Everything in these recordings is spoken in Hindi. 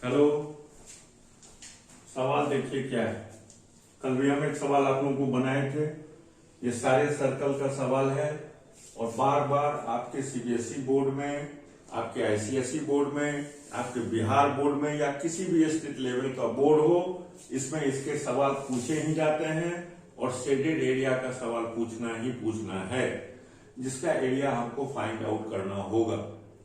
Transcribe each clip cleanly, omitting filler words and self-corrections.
हेलो। सवाल देखिए क्या है। कल भी हम एक सवाल आप लोगों को बनाए थे। ये सारे सर्कल का सवाल है और बार बार आपके सीबीएसई बोर्ड में, आपके आईसीएसई बोर्ड में, आपके बिहार बोर्ड में या किसी भी स्टेट लेवल का बोर्ड हो, इसमें इसके सवाल पूछे ही जाते हैं और शेडेड एरिया का सवाल पूछना ही पूछना है, जिसका एरिया हमको फाइंड आउट करना होगा।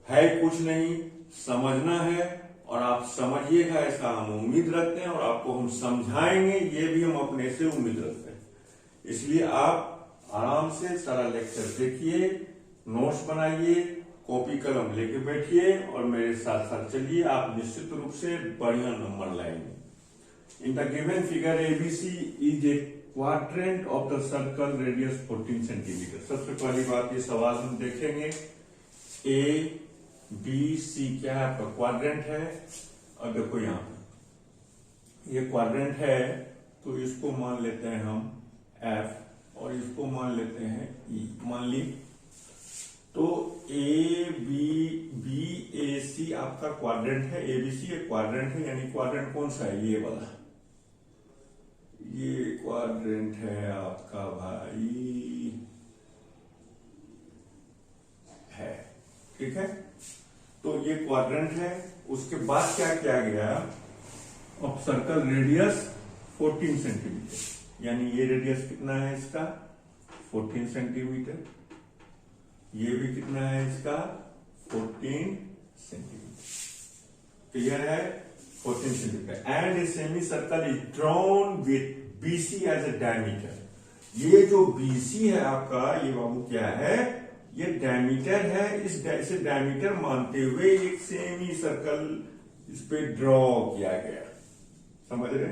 है कुछ नहीं, समझना है और आप समझिएगा ऐसा हम उम्मीद रखते हैं और आपको हम समझाएंगे ये भी हम अपने से उम्मीद रखते हैं। इसलिए आप आराम से सारा लेक्चर देखिए, नोट्स बनाइए, कॉपी कलम लेके बैठिए और मेरे साथ साथ चलिए। आप निश्चित रूप से बढ़िया नंबर लाएंगे। इन the given figure ABC is a quadrant of the circle radius 14 centimetre. सबसे पहली बात ये सवाल हम देखेंगे। ए बी सी क्या है आपका क्वाड्रेंट है और देखो यहां पर ये क्वाड्रेंट है तो इसको मान लेते हैं हम एफ और इसको मान लेते हैं ई। मान ली तो ए बी ए सी आपका क्वाड्रेंट है, ए बी सी एक क्वाड्रेंट है। यानी क्वाड्रेंट कौन सा है? ये वाला, ये क्वाड्रेंट है आपका भाई है, ठीक है। तो ये क्वाड्रेंट है। उसके बाद क्या किया गया? ऑफ सर्कल रेडियस 14 सेंटीमीटर, यानी ये रेडियस कितना है इसका? 14 सेंटीमीटर। ये भी कितना है इसका? 14 सेंटीमीटर। क्लियर है? 14 centimetre. And a semi circle is drawn with BC as a diameter. ये जो बीसी है आपका, ये बाबू क्या है? ये डायमीटर है। इसे डायमीटर मानते हुए एक सेमी सर्कल इस पे ड्रॉ किया गया। समझ रहे?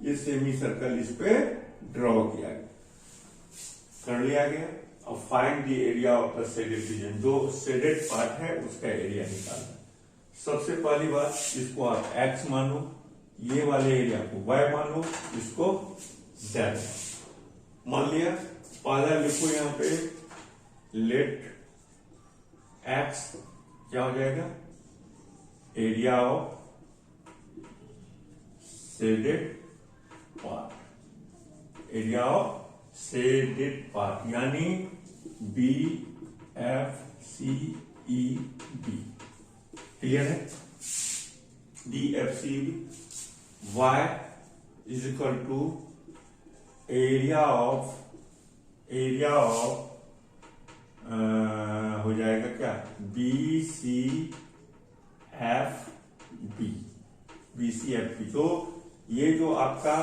ये सेमी सर्कल इस पे ड्रॉ किया गया, कर लिया गया। अब find the area of the shaded region. जो शेडेड पार्ट है उसका एरिया निकालना। सबसे पहली बात, इसको आप x मानो, ये वाले एरिया को y मानो, इसको z मान लिया। पहला लिखो यहां पे, लेट x क्या हो जाएगा? Area of shaded part, area of shaded part, यानी B F C E B. Clear है? D F C B. Y is equal to area of हो जाएगा क्या? B C F B, B C F B. तो ये जो आपका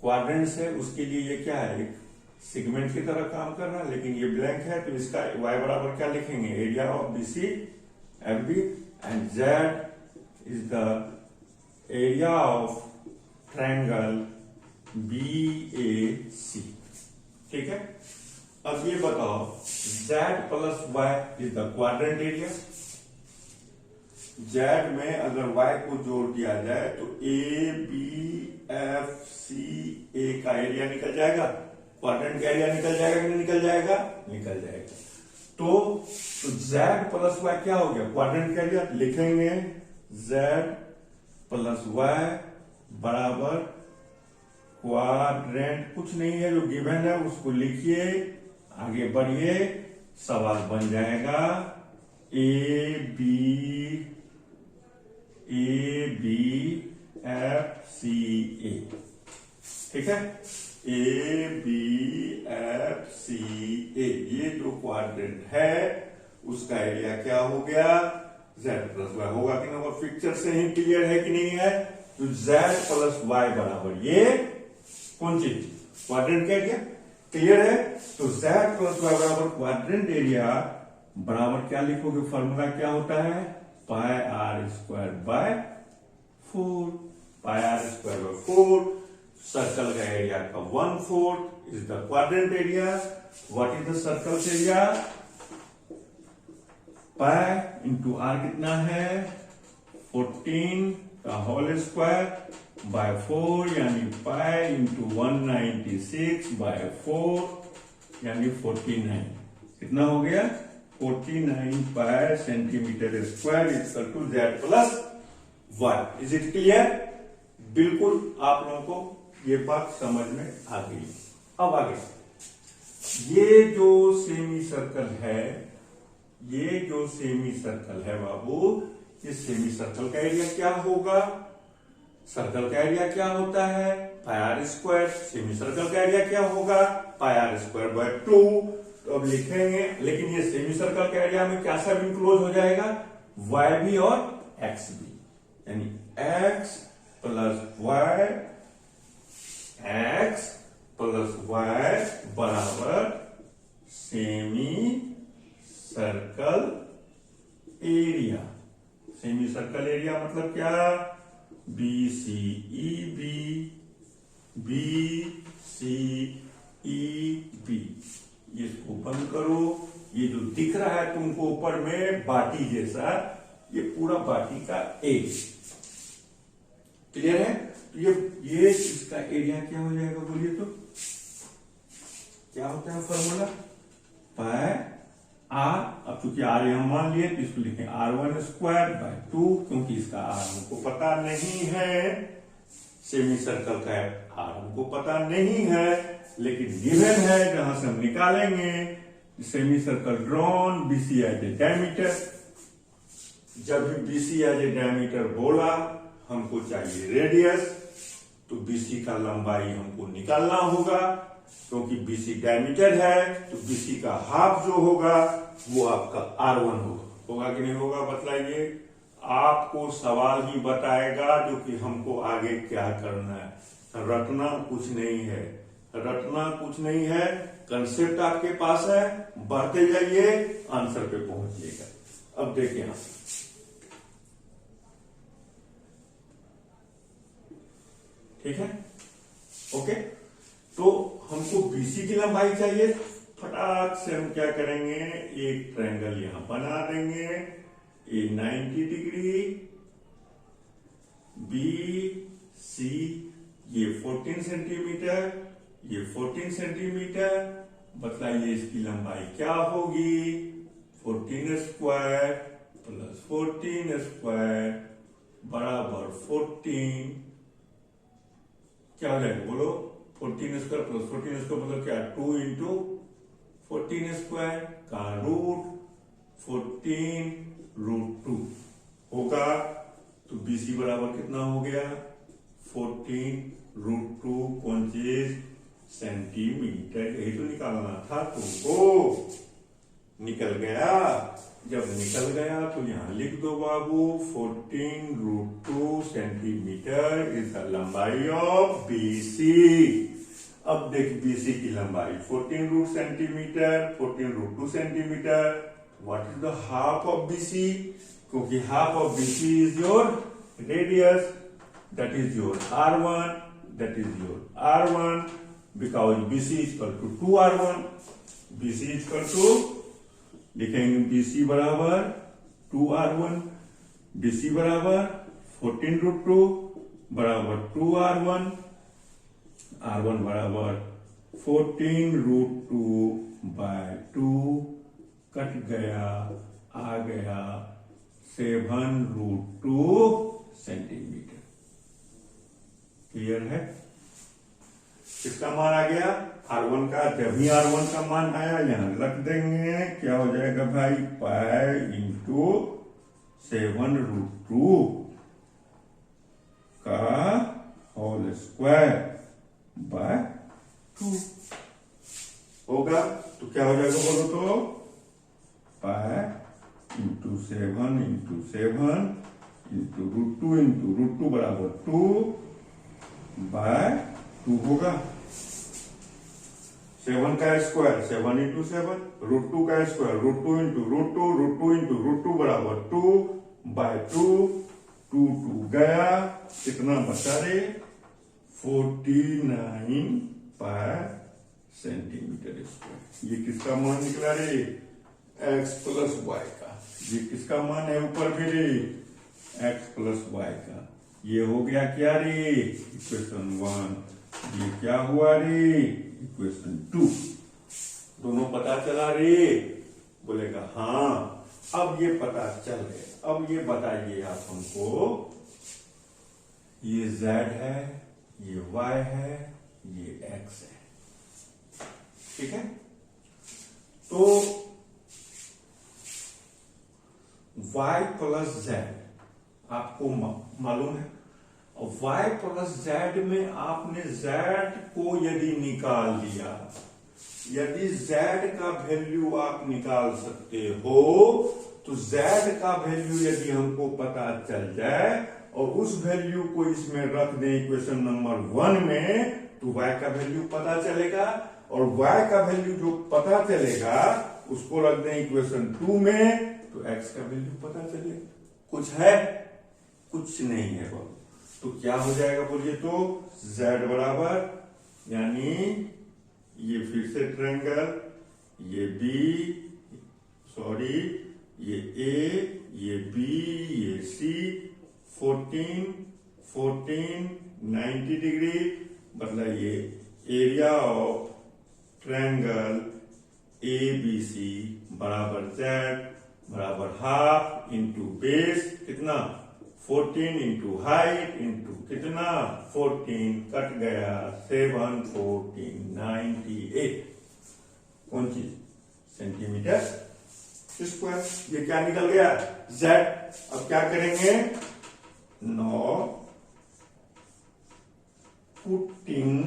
क्वाड्रेंट्स है उसके लिए ये क्या है? एक सेगमेंट की तरह काम कर रहा है, लेकिन ये ब्लैंक है तो इसका y बराबर क्या लिखेंगे? Area of B C F B. And z is the area of triangle B A C. ठीक है। अब ये बताओ, z plus y is the quadrant area. z में अगर y को जोड़ दिया जाए तो ए बी एफ सी ए का एरिया निकल जाएगा, क्वाड्रेंट का एरिया निकल जाएगा कि नहीं निकल जाएगा? निकल जाएगा। तो z प्लस y क्या हो गया? क्वाड्रेंट का एरिया। लिखेंगे z प्लस y बराबर क्वाड्रेंट, कुछ नहीं है, जो गिवन है उसको लिखिए, आगे बढ़िए। सवाल बन जाएगा ए बी एफ सी ए। ठीक है? ए बी एफ सी ए, ये जो क्वाड्रेंट है उसका एरिया क्या हो गया? z प्लस y होगा कि नहीं? पिक्चर से ही क्लियर है कि नहीं है? तो z प्लस y बराबर ये कौन चीज? क्वाड्रेंट का एरिया। क्लियर है? तो z प्लस y बराबर क्वाड्रेंट एरिया बराबर क्या लिखोगे? फॉर्मूला क्या होता है? Pi are square by 4। Pi are square by 4। Circle का एरिया का 1/4 is the quadrant area. What is the circle area? Pi into R कितना है? 14 का होल स्क्वायर बाय 4, यानी पाई इंटू 196 बाय 4, यानी 49। कितना हो गया? 49 pi centimetre square equal to z plus y. Is it clear? बिल्कुल आप लोगों को ये बात समझ में आ गई। अब आगे, ये जो सेमी सर्कल है, ये जो सेमी सर्कल है बाबू, इस सेमी सर्कल का एरिया क्या होगा? सर्कल का एरिया क्या होता है? Pi are square. Semi circle का एरिया क्या होगा? Pi are square bye 2। तो अब लिखेंगे, लेकिन ये सेमी सर्कल का एरिया में क्या सब इंक्लोज हो जाएगा? वाई भी और एक्स भी, यानी X plus Y, X plus Y बराबर semi circle area. Semi circle area मतलब क्या? B C E B, B C E B. इसको बंद करो। ये जो दिख रहा है तुमको ऊपर में बाटी जैसा, ये पूरा बाटी का एरिया। क्लियर है? तो ये इसका एरिया क्या हो जाएगा बोलिए तो? क्या होता है फॉर्मूला? पाई आर, अब चूंकि आर यहां मान लिए तो इसको लिखें R1 स्क्वायर बाय 2, क्योंकि इसका आर हमको पता नहीं है। सेमी सर्कल का आर हमको पता नहीं है, लेकिन गिवन है जहां से हम निकालेंगे। Semi circle drawn, BC as a diameter. जब भी बीसी एज ए डायमीटर बोला, हमको चाहिए रेडियस, तो बीसी का लंबाई हमको निकालना होगा। क्योंकि बीसी डायमीटर है तो बीसी का हाफ जो होगा वो आपका R1 होगा कि नहीं होगा? बतलाइए। आपको सवाल ही बताएगा जो कि हमको आगे क्या करना है। रटना कुछ नहीं है, रटना कुछ नहीं है। कंसेप्ट आपके पास है, बढ़ते जाइए, आंसर पे पहुंचिएगा। अब देखिए आप, ठीक है? ओके, तो हमको बीसी की लंबाई चाहिए। फटाक से हम क्या करेंगे, एक ट्रायंगल यहां बना देंगे। ए 90 डिग्री, बी सी, ये 14 सेंटीमीटर, ये 14 सेंटीमीटर। बताइए इसकी लंबाई क्या होगी? 14 स्क्वायर प्लस 14 स्क्वायर बराबर 14। क्या हो जाएगा बोलो? 14 स्क्वायर प्लस 14 स्क्वायर मतलब क्या? 2 इंटू 14 स्क्वायर का रूट 14 रूट 2 होगा। तो बीसी बराबर कितना हो गया? 14 रूट 2 कौन चीज? सेंटीमीटर। यही तो निकालना था तुमको। निकल गया। जब निकल गया तो यहां लिख दो बाबू, 14 रूट 2 सेंटीमीटर इज द लंबाई ऑफ बीसी। अब देख बीसी की लंबाई 14 root centimetre, 14 root 2 centimetre. What is the half of BC? क्योंकि half of BC is your radius, that is your R1, that is your R1, because BC is equal to 2R1। BC is equal to, लिखेंगे बीसी बराबर 2R1, बीसी बराबर 14 रूट 2 बराबर 2R1, R1 बराबर 14 रूट 2 बाय 2, कट गया, आ गया 7 रूट 2 सेंटीमीटर। क्लियर है? किसका मान आ गया? R1 का। जब ही R1 का मान आया यहां रख देंगे, क्या हो जाएगा भाई? पाई इंटू 7 रूट 2 का होल स्क्वायर बाय 2 होगा। तो क्या हो जाएगा बोलो तो? Pi into 7 into 7 into root 2 बराबर 2 बाय 2 होगा। 7 का स्क्वायर 7 इंटू 7, रूट 2 का square root 2 into root 2, root 2 into root 2 बराबर 2 बाय 2, 2 गया, कितना बचा रे? 49 पाई सेंटीमीटर स्क्वायर। ये किसका मान निकला रे? एक्स प्लस वाई का। ये किसका मान है ऊपर भी रे? एक्स प्लस वाई का। ये हो गया क्या रे? इक्वेशन 1। ये क्या हुआ रे? इक्वेशन 2। दोनों पता चला रे? बोलेगा हाँ। अब ये पता चल गया। अब ये बताइए आप हमको ये z है, ये y है, ये x है। ठीक है, तो y प्लस z आपको मालूम है, और y प्लस z में आपने z को यदि निकाल दिया, यदि z का वैल्यू आप निकाल सकते हो, तो z का वैल्यू यदि हमको पता चल जाए और उस वैल्यू को इसमें रख दें इक्वेशन नंबर 1 में, तो y का वैल्यू पता चलेगा, और y का वैल्यू जो पता चलेगा उसको रख दें इक्वेशन 2 में, तो x का वैल्यू पता चलेगा। कुछ है? कुछ नहीं है बाबू। तो क्या हो जाएगा बोलिए तो, z बराबर, यानी ये फिर से ट्रायंगल, ये b, सॉरी ये a, ये b, ये c, 14, 14, 90 डिग्री, मतलब ये एरिया ऑफ ट्रायंगल ABC बराबर z बराबर हाफ इंटू बेस, कितना 14 इंटू हाइट इंटू कितना 14, कट गया 7, 14, 98, कौन चीज, सेंटीमीटर स्क्वायर। ये क्या निकल गया, z। अब क्या करेंगे, know putting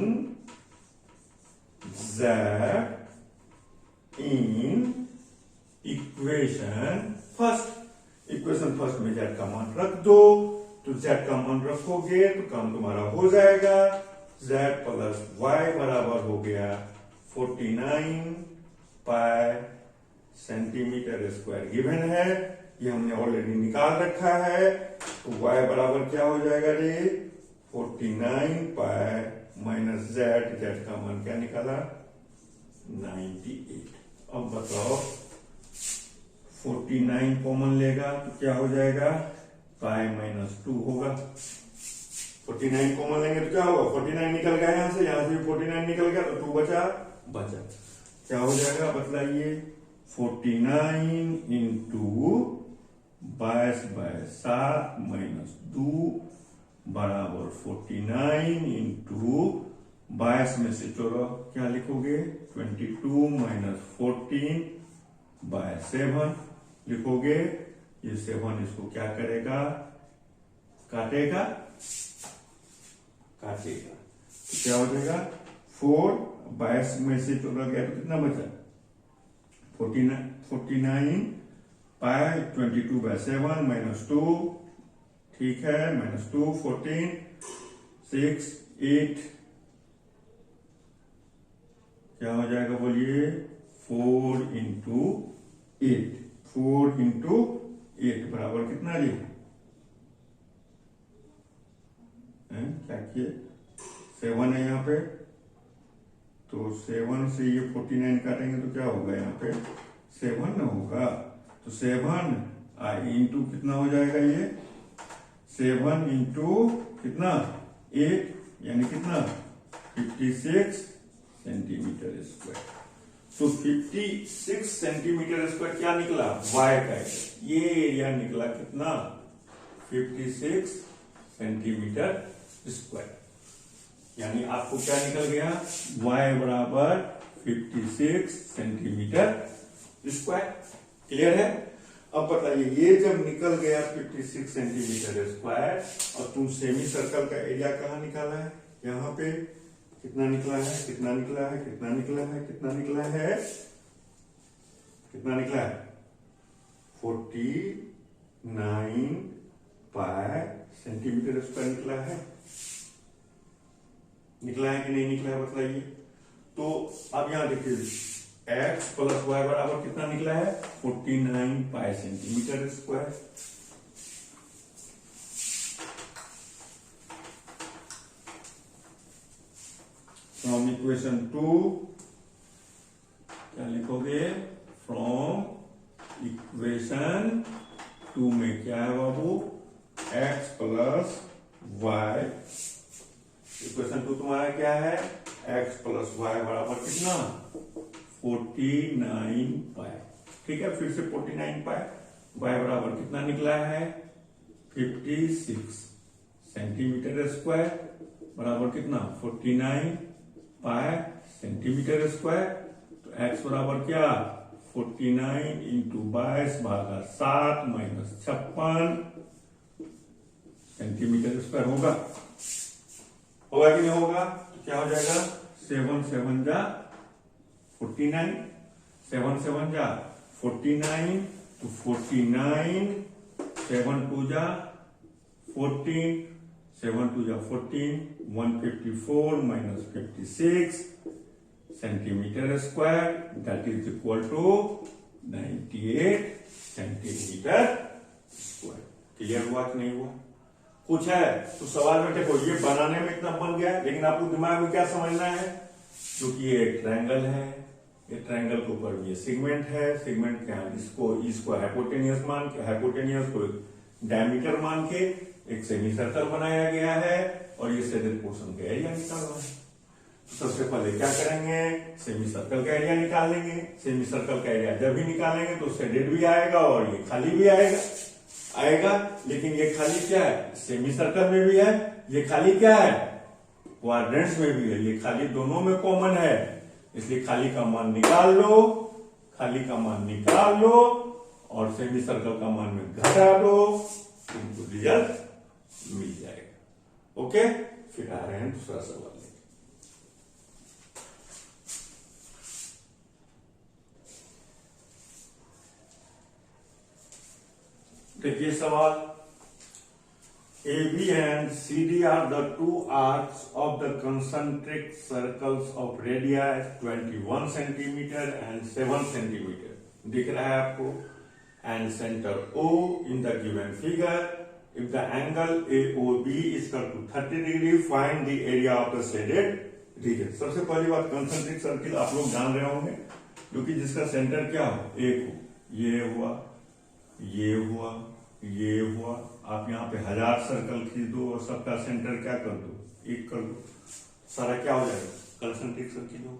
z in equation first, equation first में z का मान रख दो, तो z का मान रखोगे तो काम तुम्हारा हो जाएगा, z प्लस y बराबर हो गया 49 पाई सेंटीमीटर स्क्वायर गिवन है, ये हमने ऑलरेडी निकाल रखा है। तो y बराबर क्या हो जाएगा रे, 49 पाई माइनस z का मान क्या निकाला 98। अब बताओ 49 कॉमन लेगा तो क्या हो जाएगा, पाई माइनस 2 होगा। 49 कॉमन लेंगे तो क्या होगा, 49 निकल गया यहां से 49 निकल गया, तो 2 बचा क्या हो जाएगा बतलाइए, 49 इंटू 22/7 माइनस 2 बराबर 49 इंटू 22 में से चलो क्या लिखोगे, 22 माइनस 14/7 लिखोगे। ये 7 इसको क्या करेगा, काटेगा, तो क्या हो जाएगा 4, 22 में से 14 गया तो कितना बचा 49 पाई 22/7 माइनस 2, ठीक है, माइनस 2, 14, 6, 8, क्या हो जाएगा बोलिए, 4 इंटू 8, 4 इंटू 8 बराबर कितना जी, क्या किए 7 है यहाँ पे, तो 7 से ये 49 काटेंगे तो क्या होगा, यहाँ पे 7 ना होगा, तो 7 इंटू कितना हो जाएगा, ये 7 इंटू कितना 8 यानी कितना 56 सेंटीमीटर स्क्वायर। तो 56 सेंटीमीटर स्क्वायर क्या निकला, y का, ये एरिया निकला कितना 56 सेंटीमीटर स्क्वायर, यानी आपको क्या निकल गया, y बराबर 56 सेंटीमीटर स्क्वायर। क्लियर है? अब बताइए, ये जब निकल गया 56 सेंटीमीटर स्क्वायर, और तुम सेमी सर्कल का एरिया कहाँ निकाला है, यहाँ पे कितना निकला है, कितना निकला है, कितना निकला है, कितना निकला है, कितना निकला है 49 पाई सेंटीमीटर स्क्वायर निकला है। निकला है कि नहीं निकला है बताइए। तो अब यहां देखिए x प्लस वाई बराबर कितना निकला है 49 pi centimetre square. From equation 2 क्या लिखोगे, फ्रॉम इक्वेशन 2 में क्या है बाबू, x प्लस वाई, इक्वेशन 2 तुम्हारा क्या है, x प्लस वाई बराबर कितना 49 पाई। ठीक है, फिर से 49 पाई, y बराबर कितना निकला है 56 सेंटीमीटर स्क्वायर बराबर कितना 49 पाई सेंटीमीटर स्क्वायर। तो x बराबर क्या 49 इंटू 22 भागा 7 माइनस 56 सेंटीमीटर स्क्वायर होगा कि नहीं होगा? तो क्या हो जाएगा 7 7 जा 49 7 7 जा 49 तो 49 7 2 जा 14 7 2 जा 14 154 minus 56 centimetre square that is equal to 98 centimetre square. Clear हुआ कि नहीं हुआ? कुछ है तो सवाल में देखो, ये बनाने में इतना बन गया, लेकिन आपको दिमाग में क्या समझना है, क्योंकि ये एक ट्रायंगल है, ये ट्रायंगल के ऊपर ये सेगमेंट है, सेगमेंट क्या है, इसको हाइपोटेनियस मान के, हाइपोटेनियस को डायमीटर मान के एक सेमी सर्कल बनाया गया है और ये शेडेड पोर्शन का एरिया निकालना है। तो सबसे पहले क्या करेंगे, सेमी सर्कल का एरिया निकाल लेंगे। सेमी सर्कल का एरिया जब भी निकालेंगे तो शेडेड भी आएगा और ये खाली भी आएगा। लेकिन ये खाली क्या है, सेमी सर्कल में भी है, ये खाली क्या है क्वाड्रेंट्स में भी है, ये खाली दोनों में कॉमन है, इसलिए खाली का मान निकाल लो, खाली का मान निकाल लो और सेमी सर्कल का मान में घटा दो, तुमको रिजल्ट मिल जाएगा। ओके, फिर आ रहे हैं दूसरा सवाल। देखिए सवाल, AB and CD are the two arcs of the concentric circles of radii 21 centimeter and 7 centimeter. दिख रहा है आपको? And center O in the given figure. If the angle AOB is equal to 30 degree, find the area of the shaded region. सबसे पहली बात, कंसेंट्रिक सर्किल आप लोग जान रहे होंगे, क्योंकि जिसका सेंटर क्या हो, एक हो, ये हुआ, ये हुआ, ये हुआ। आप यहाँ पे 1000 सर्कल खींच दो और सबका सेंटर क्या कर दो, एक कर दो, सारा क्या हो जाएगा, कंसेंट्रिक सर्किल हो।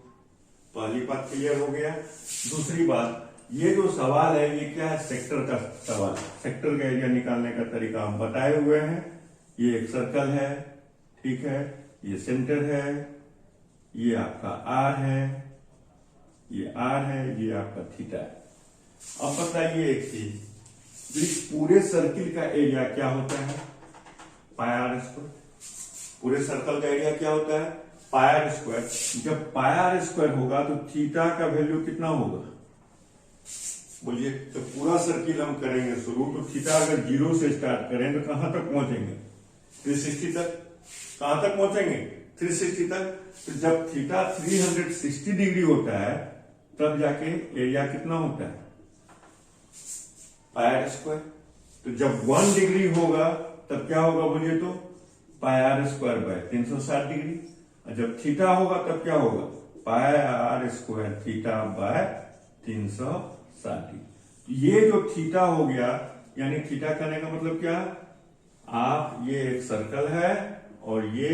पहली बात क्लियर हो गया। दूसरी बात, ये जो सवाल है ये क्या है, सेक्टर का सवाल। सेक्टर का एरिया निकालने का तरीका हम बताए हुए हैं। ये एक सर्कल है, ठीक है, ये सेंटर है, ये आपका आर है, ये आर है, ये आपका थीटा है। अब बताइए एक चीज, इस पूरे सर्किल का एरिया क्या होता है, पाई आर स्क्वायर। पूरे सर्कल का एरिया क्या होता है, पाई आर स्क्वायर। जब पाई आर स्क्वायर होगा तो थीटा का वैल्यू कितना होगा, बोलिए। तो पूरा सर्किल हम करेंगे शुरू, तो थीटा अगर 0 से स्टार्ट करें तो कहां तक पहुंचेंगे, 360 तक। कहां तक पहुंचेंगे, 360 तक। तो जब थीटा 360 डिग्री होता है तब जाके एरिया कितना होता है, पाई आर स्क्वायर। तो जब 1 डिग्री होगा तब क्या होगा बोलिए, तो pi are square by 360 degree. और जब थीटा होगा तब क्या होगा, pi are square theta by 360 degree. ये जो थीटा हो गया, यानी थीटा करने का मतलब क्या, आप ये एक सर्कल है और ये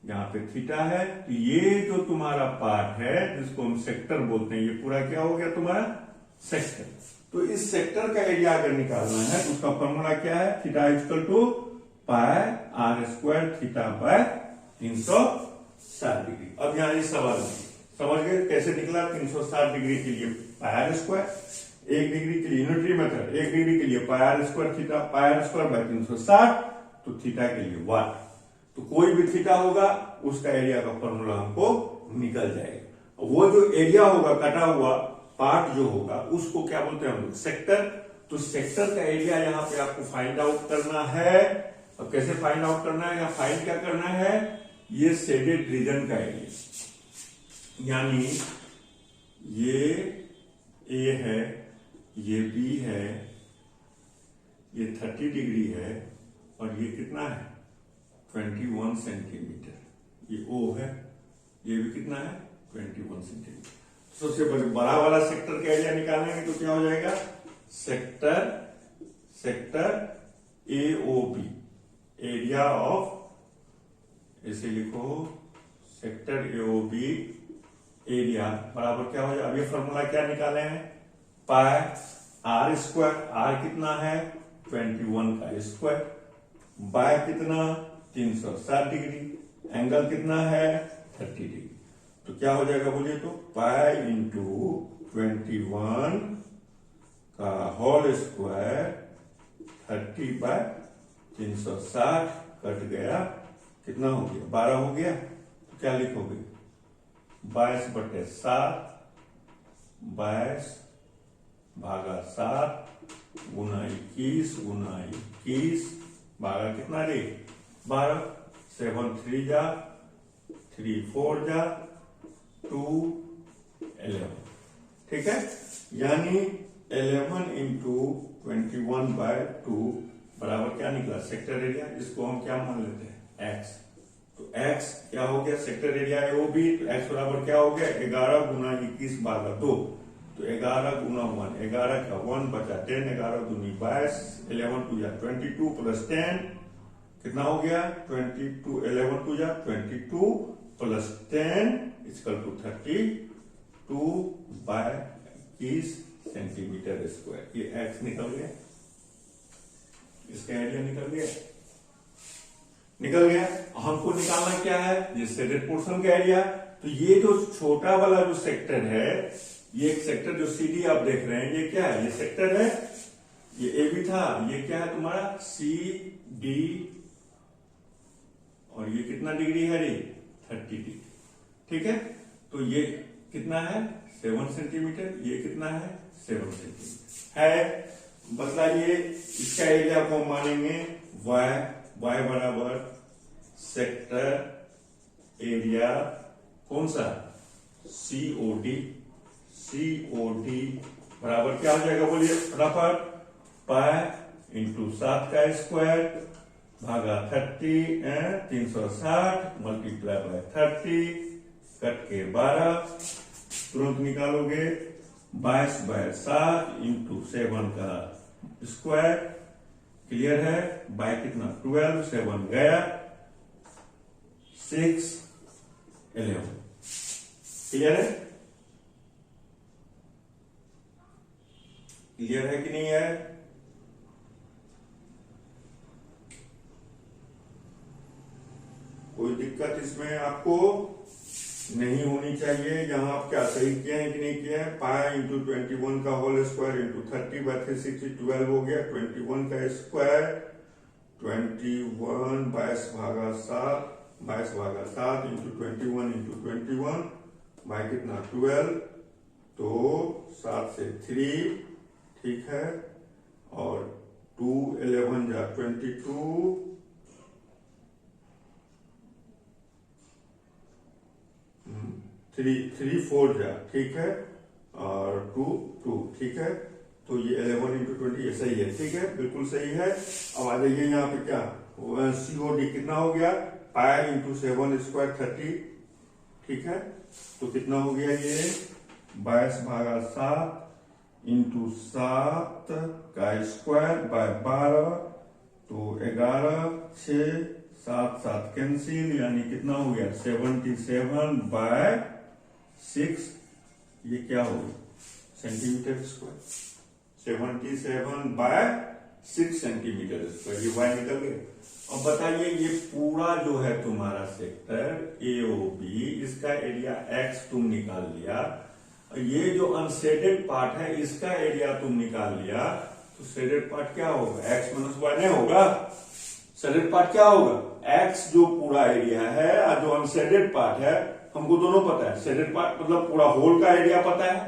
यहाँ पे थीटा है, तो ये जो तुम्हारा पार्ट है जिसको हम सेक्टर बोलते हैं, ये पूरा क्या हो गया तुम्हारा सेक्टर। तो इस सेक्टर का एरिया अगर निकालना है तो उसका फॉर्मूला क्या है, theta equal to pi are square theta by 360 degree. अब यहाँ इस सवाल में समझ गए कैसे निकला, 360 डिग्री के लिए पाई आर स्क्वायर, 1 डिग्री के लिए यूनिटरी मेथड, 1 डिग्री के लिए pi are square theta, pi are square by 360, तो थीटा के लिए वाट। तो कोई भी थीटा होगा उसका एरिया का फॉर्मूला हमको निकल जाएगा। वो जो एरिया होगा कटा हुआ पार्ट जो होगा उसको क्या बोलते हैं हम लोग, सेक्टर। तो सेक्टर का एरिया यहाँ पे आपको फाइंड आउट करना है। अब कैसे फाइंड आउट करना है, या फाइंड क्या करना है, ये शेडेड रीजन का एरिया, यानी ये ए है, ये बी है, ये 30 डिग्री है और ये कितना है 21 सेंटीमीटर, ये ओ है, ये भी कितना है 21 सेंटीमीटर। सबसे बड़ा वाला सेक्टर का एरिया निकालेंगे तो क्या हो जाएगा, सेक्टर AOB, एरिया ऑफ, ऐसे लिखो सेक्टर AOB एरिया बराबर क्या हो जाएगा। अब ये फॉर्मूला क्या निकाले हैं, पाई आर स्क्वायर, आर कितना है 21 का स्क्वायर, बाय कितना 360 डिग्री, एंगल कितना है 30 डिग्री। तो क्या हो जाएगा बोलिए तो पाई इंटू 21 का होल स्क्वायर 30/360 कट गया, कितना हो गया 12 हो गया। तो क्या लिखोगे 22/7, 22 भागा 7 गुना 21 गुना 21 भागा कितना रे 12, 7 3 जा 3 4 जा 2 11, ठीक है। यानी 11 इंटू 21/2 बराबर क्या निकला सेक्टर एरिया। इसको हम क्या मान लेते हैं x। तो x क्या हो गया सेक्टर एरिया AOB। तो x बराबर क्या हो गया 11 गुना 21 भागा 2। तो 11 गुना 1 11 का 1 बचा 10, 11 दूनी 22, 11 टू जा 22 प्लस 10 कितना हो गया 22, 11 टू जा 22 plus 10 equal to 32/21 centimetre square. ये x निकल गया, इसका एरिया निकल गया। हमको निकालना क्या है ये शेडेड पोर्शन का एरिया। तो ये जो छोटा वाला जो सेक्टर है, ये एक सेक्टर जो CD आप देख रहे हैं, ये क्या है ये सेक्टर है, ये AB था, ये क्या है तुम्हारा CD और ये कितना डिग्री है रे 30 डिग्री, ठीक है। तो ये कितना है 7 सेंटीमीटर, ये कितना है 7 सेंटीमीटर है। बताइए इसका एरिया को मानेंगे y बराबर सेक्टर एरिया कौन सा COD बराबर क्या हो जाएगा बोलिए फटाफट पाई इंटू 7 का स्क्वायर भागा 30 360 मल्टीप्लाई बाय 30 कट के 12 तुरंत निकालोगे 22/7 इंटू 7 का स्क्वायर क्लियर है बाय कितना 12, 7 गया 6 11 क्लियर है। क्लियर है कि नहीं है। कोई दिक्कत इसमें आपको नहीं होनी चाहिए। यहां आप क्या सही किए हैं कि नहीं किए हैं। पाई इंटू 21 का होल स्क्वायर इंटू 30/360 12 हो गया। 21 का स्क्वायर 21 22 भागा 7 इंटू 21 इंटू 21 बाय कितना 12। तो 7 से 3 ठीक है और 2 11 जा 22 3 4 जा ठीक है और 2 ठीक है। तो ये 11 इंटू 20 ये सही है, ठीक है बिल्कुल सही है। अब आ जाइए यहाँ पे क्या COD कितना हो गया पाई इंटू 7 स्क्वायर 30 ठीक है। तो कितना हो गया ये 22 भागा 7 इंटू 7 का स्क्वायर बाय 12 तो 11 6 7 7 कैंसिल यानी कितना हो गया 77/6 ये क्या हो गया सेंटीमीटर स्क्वायर 77/6 सेंटीमीटर स्क्वायर ये y निकल गया। अब बताइए ये पूरा जो है तुम्हारा सेक्टर AOB इसका एरिया x तुम निकाल लिया। ये जो अनशेडेड पार्ट है इसका एरिया तुम निकाल लिया। तो शेडेड पार्ट क्या होगा x माइनस y नहीं होगा। शेडेड पार्ट क्या होगा x जो पूरा एरिया है और जो अनशेडेड पार्ट है हमको दोनों पता है। शेडेड पार्ट मतलब पूरा होल का एरिया पता है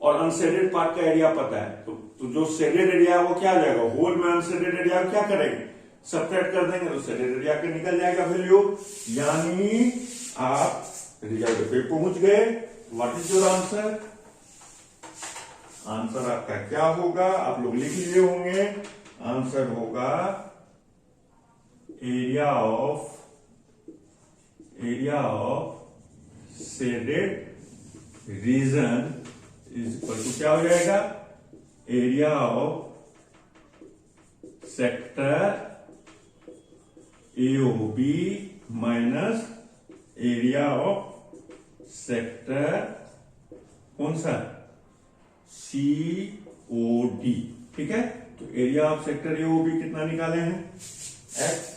और अनशेडेड पार्ट का एरिया पता है। तो जो शेडेड एरिया है वो क्या आ जाएगा होल में अनशेडेड एरिया क्या करेंगे सब्ट्रैक्ट कर देंगे तो शेडेड एरिया के निकल जाएगा वैल्यू। यानी आप रिजल्ट पे पहुंच गए। What is your answer. Answer आपका क्या होगा आप लोग लिख लिए होंगे। आंसर होगा area of shaded region is equal to क्या हो जाएगा area of sector AOB minus area of sector कौन सा COD ठीक है। तो एरिया ऑफ सेक्टर AOB कितना निकाले हैं एक्स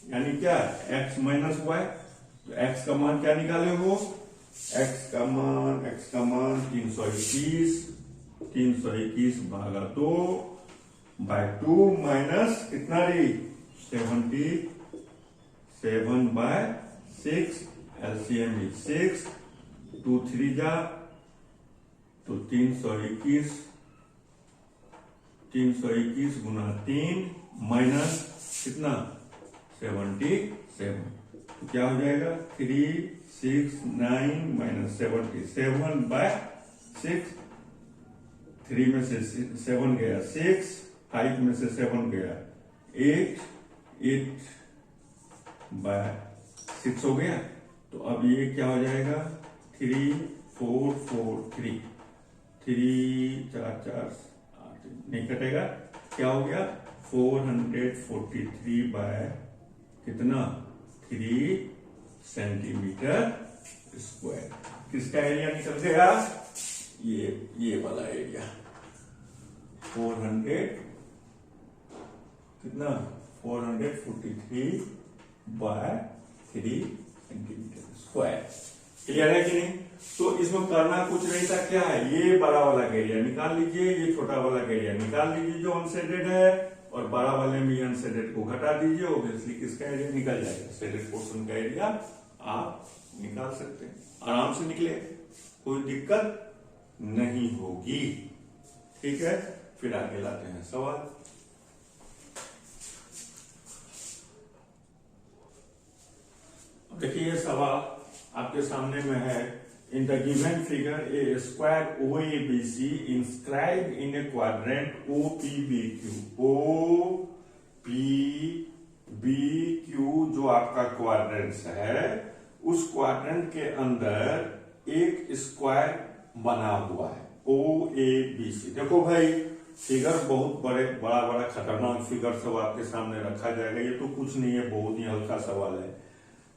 यानी क्या, एक्स माइनस वाई। तो एक्स का मान क्या निकाले हो, एक्स का मान 321 भागा 2 बाय 2 माइनस कितना री 77 बाय 6, एलसीएम 6, 2 3 जा तो 321 गुना 3 माइनस कितना 77, तो क्या हो जाएगा 369 माइनस 77 बाय 6, 3 में से 7 गया 6, 5 में से 7 गया 8 बाय 6 हो गया। तो अब ये क्या हो जाएगा 3443, 3 4 4 8 नहीं कटेगा, क्या हो गया 443 बाय कितना 3 सेंटीमीटर स्क्वायर। किसका एरिया निकल गया, ये वाला area 443 by 3 centimetre square. Clear है कि नहीं। तो इसमें करना कुछ नहीं था, क्या है ये बड़ा वाला एरिया निकाल लीजिए, ये छोटा वाला एरिया निकाल लीजिए जो अनशेडेड है, और बड़ा वाले में अनशेडेड को घटा दीजिए, ऑब्वियसली किसका एरिया निकल जाएगा, शेडेड पोर्शन का एरिया आप निकाल सकते हैं, आराम से निकले, कोई दिक्कत नहीं होगी। ठीक है, फिर आगे लाते हैं सवाल। देखिए ये सवाल आपके सामने में है। इन the given figure a square OABC inscribe in a quadrant OPBQ। OPBQ जो आपका क्वाड्रेंट है, उस क्वाड्रेंट के अंदर एक स्क्वायर बना हुआ है OABC। देखो भाई फिगर बहुत बड़ा खतरनाक फिगर सब आपके सामने रखा जाएगा, ये तो कुछ नहीं है, बहुत ही हल्का सवाल है।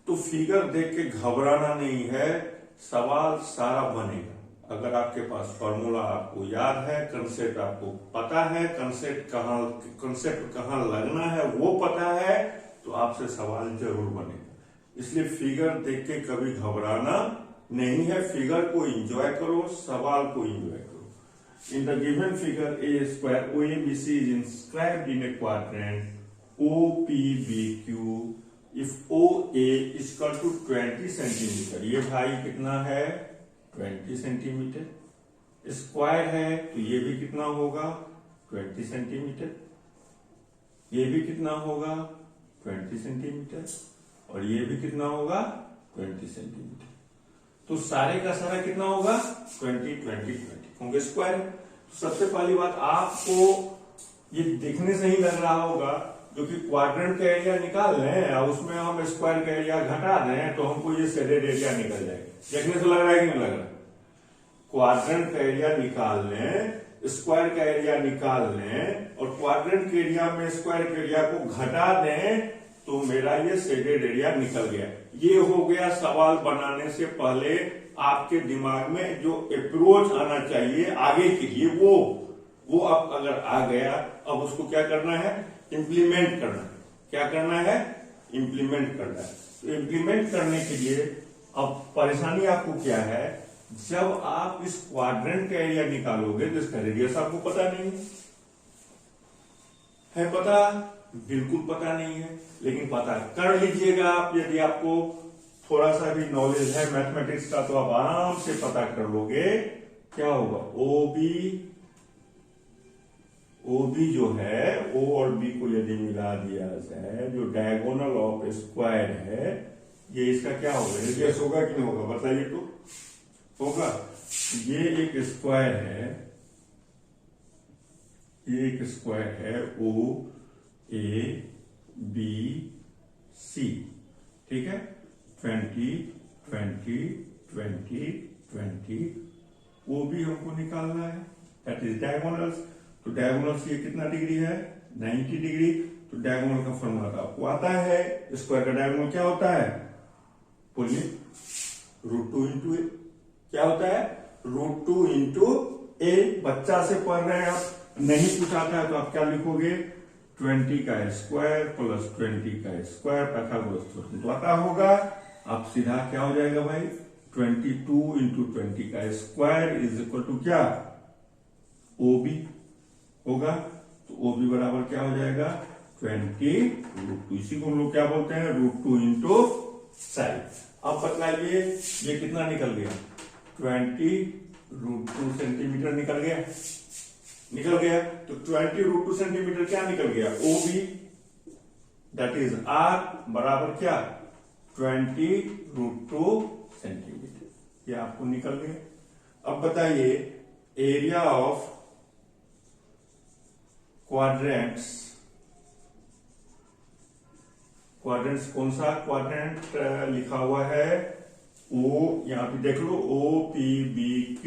तो फिगर देख के घबराना नहीं है, सवाल सारा बनेगा। अगर आपके पास फॉर्मूला आपको याद है, कंसेप्ट आपको पता है, कंसेप्ट कहाँ लगना है वो पता है, तो आपसे सवाल जरूर बनेगा। इसलिए फिगर देख के कभी घबराना नहीं है, फिगर को एंजॉय करो, सवाल को एंजॉय करो। In the given figure a square OABC is inscribed in a quadrant OPBQ if OA equal to 20 centimetre. ये भाई कितना है 20 सेंटीमीटर, स्क्वायर है तो ये भी कितना होगा 20 सेंटीमीटर, ये भी कितना होगा 20 सेंटीमीटर, और ये भी कितना होगा 20 सेंटीमीटर। तो सारे का सारा कितना होगा 20 क्योंकि स्क्वायर है। तो सबसे पहली बात आपको ये देखने से ही लग रहा होगा जो कि क्वाड्रेंट का एरिया निकाल लें और उसमें हम स्क्वायर का एरिया घटा दें तो हमको ये शेडेड एरिया निकल जाएगा। देखने से लग रहा है कि नहीं लग रहा, क्वाड्रेंट का एरिया निकाल लें, स्क्वायर का एरिया निकाल लें, और क्वाड्रेंट के एरिया में स्क्वायर के एरिया को घटा दें तो मेरा ये शेडेड एरिया निकल गया। ये हो गया सवाल बनाने से पहले आपके दिमाग में जो अप्रोच आना चाहिए आगे के लिए, वो अब अगर आ गया, अब उसको क्या करना है इम्प्लीमेंट करना है। क्या करना है इम्प्लीमेंट करना है। तो इम्प्लीमेंट करने के लिए अब परेशानी आपको क्या है, जब आप इस क्वाड्रेंट का एरिया निकालोगे तो इसका रेडियस आपको पता नहीं है पता, बिल्कुल पता नहीं है, लेकिन पता कर लीजिएगा आप। यदि आपको थोड़ा सा भी नॉलेज है मैथमेटिक्स का तो आप आराम से पता कर लोगे। क्या होगा OB जो है, O और B को यदि मिला दिया जाए, जो डायगोनल ऑफ स्क्वायर है, ये इसका क्या होगा रेडियस होगा कि नहीं होगा बताइए तो, होगा। ये एक स्क्वायर है, ये एक स्क्वायर है OABC, ठीक है 20 20 20 20। OB हमको निकालना है, दैट इज डायगोनल्स। तो डायगोनल से कितना डिग्री है 90 डिग्री। तो डायगोनल का फॉर्मूला तो आपको आता है, स्क्वायर का डायगोनल क्या होता है बोलिए √2 इंटू ए। क्या होता है √2 इंटू ए। बच्चा से पढ़ रहे हैं आप, नहीं पूछाता है तो आप क्या लिखोगे 20 का स्क्वायर प्लस 20 का स्क्वायर, पाइथागोरस थ्योरम तो आता होगा। आप सीधा क्या हो जाएगा भाई, 22 इंटू 20 का स्क्वायर इज इक्वल टू क्या, OB होगा। तो OB बराबर क्या हो जाएगा, 20√2। इसी को हम लोग क्या बोलते हैं, √2 इंटू साइन। अब बतलाइए ये कितना निकल गया, 20√2 सेंटीमीटर निकल गया, निकल गया। तो 20√2 सेंटीमीटर क्या निकल गया, OB दैट इज R बराबर क्या, 20√2 सेंटीमीटर, ये आपको निकल गया। अब बताइए एरिया ऑफ क्वाड्रेंट्स, क्वाड्रेंट्स कौन सा क्वाड्रेंट लिखा हुआ है, ओ, यहां पे देख लो, OPBQ,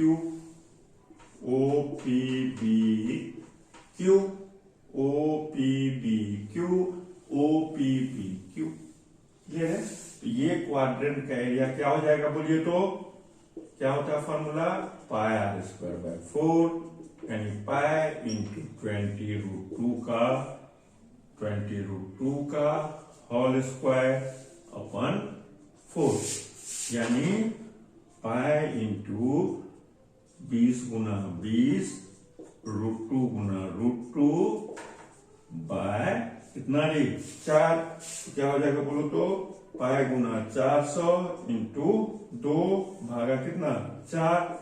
OPBQ, OPBQ, OPBQ, ये है। तो ये क्वाड्रेंट का एरिया क्या हो जाएगा, बोलिए तो क्या होता है फॉर्मूला, πr²/4 यानी पाई इंटू 20√2 का होल स्क्वायर अपन 4, यानी पाई इंटू 20 गुना 20 √2 गुना √2 बाय कितना रे 4, तो क्या हो जाएगा बोलो तो, पाई गुना 400 इंटू 2 भागा कितना 4,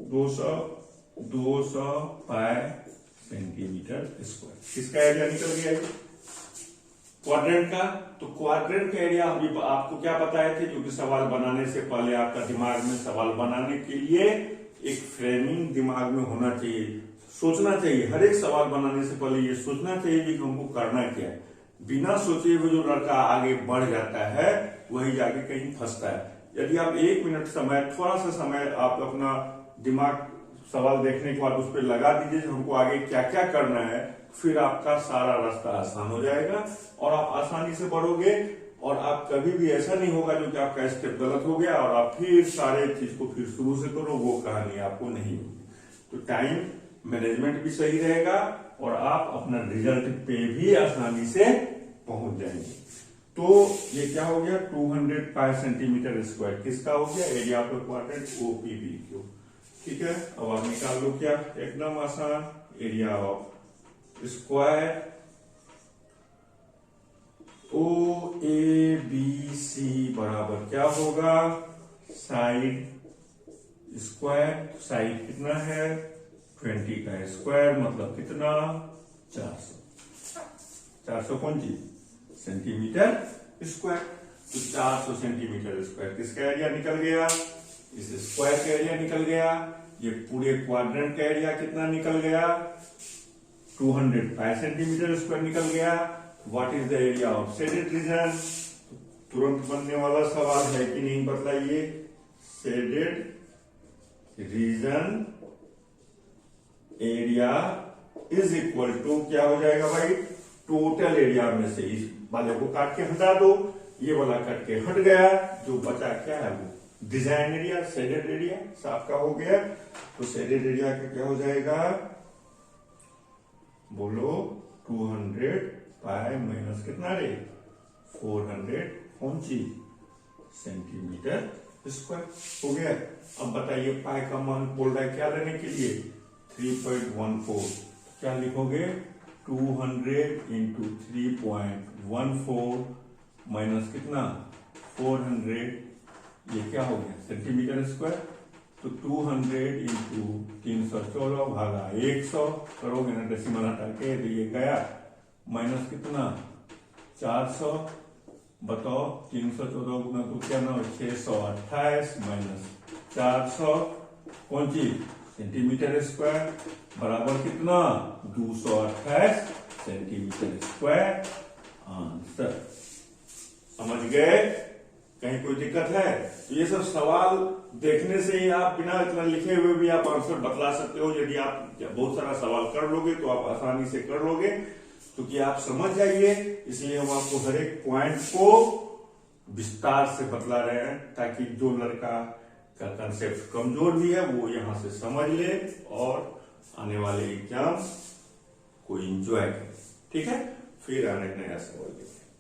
200 पाई सेंटीमीटर स्क्वायर। किसका एरिया निकल गया है, क्वाड्रेंट का। तो क्वाड्रेंट का एरिया अभी आपको क्या बताए थे, क्योंकि सवाल बनाने से पहले आपका दिमाग में सवाल बनाने के लिए एक फ्रेमिंग दिमाग में होना चाहिए, सोचना चाहिए। हर एक सवाल बनाने से पहले ये सोचना चाहिए कि हमको करना क्या है। बिना सोचे हुए जो लड़का आगे बढ़ जाता है वही जाके कहीं फंसता है। यदि आप 1 मिनट समय, थोड़ा सा समय आप अपना दिमाग सवाल देखने के बाद उस पर लगा दीजिए हमको आगे क्या क्या करना है, फिर आपका सारा रास्ता आसान हो जाएगा और आप आसानी से बढ़ोगे। और आप कभी भी ऐसा नहीं होगा जो कि आपका स्टेप गलत हो गया और आप फिर सारे चीज को फिर शुरू से करो, वो कहानी आपको नहीं होगी। तो टाइम मैनेजमेंट भी सही रहेगा और आप अपना रिजल्ट पे भी आसानी से पहुंच जाएंगे। तो ये क्या हो गया, 200 पाई सेंटीमीटर स्क्वायर किसका हो गया, एरिया ऑफ क्वाड्रेंट OPBQ। ठीक है, अब आप निकाल लो क्या, एकदम आसान, एरिया ऑफ स्क्वायर OABC बराबर क्या होगा, साइड स्क्वायर, साइड कितना है 20 का स्क्वायर मतलब कितना 400 कौन चीज सेंटीमीटर स्क्वायर। तो 400 सेंटीमीटर स्क्वायर किसका एरिया निकल गया, इस स्क्वायर का एरिया निकल गया। ये पूरे क्वाड्रेंट का एरिया कितना निकल गया, 200 पाई सेंटीमीटर स्क्वायर निकल गया। What is the area of shaded region, तुरंत बनने वाला सवाल है कि नहीं बताइए। Shaded region area is equal to क्या हो जाएगा भाई, टोटल एरिया में से इस वाले को काट के हटा दो, ये वाला कट के हट गया, जो बचा क्या है वो डिजाइन एरिया, शेडेड एरिया साफ का हो गया। तो शेडेड एरिया का क्या हो जाएगा, बोलो 200 पाई माइनस कितना रे 400 कौन चीज सेंटीमीटर स्क्वायर हो गया। अब बताइए पाई का मान बोल रहा है क्या लेने के लिए 3.14, क्या लिखोगे 200 इंटू 3.14 माइनस कितना 400, ये क्या हो गया सेंटीमीटर स्क्वायर। तो 200 इंटू 314 भागा 100 करोगे ना डेसिमल हटा के, तो ये गया माइनस कितना 400, बताओ 314 गुना तो क्या ना 628 माइनस 400 कौन चीज सेंटीमीटर स्क्वायर बराबर कितना 228 सेंटीमीटर स्क्वायर आंसर। समझ गए, कहीं कोई दिक्कत है? तो ये सब सवाल देखने से ही आप बिना इतना लिखे हुए भी आप आंसर बतला सकते हो। यदि आप बहुत सारा सवाल कर लोगे तो आप आसानी से कर लोगे, क्योंकि आप समझ जाइए। इसलिए हम आपको हर एक पॉइंट को विस्तार से बतला रहे हैं, ताकि जो लड़का का कंसेप्ट कमजोर भी है वो यहां से समझ ले और आने वाले एग्जाम्स को एंजॉय करें। ठीक है, फिर आने नया सवाल लेते हैं।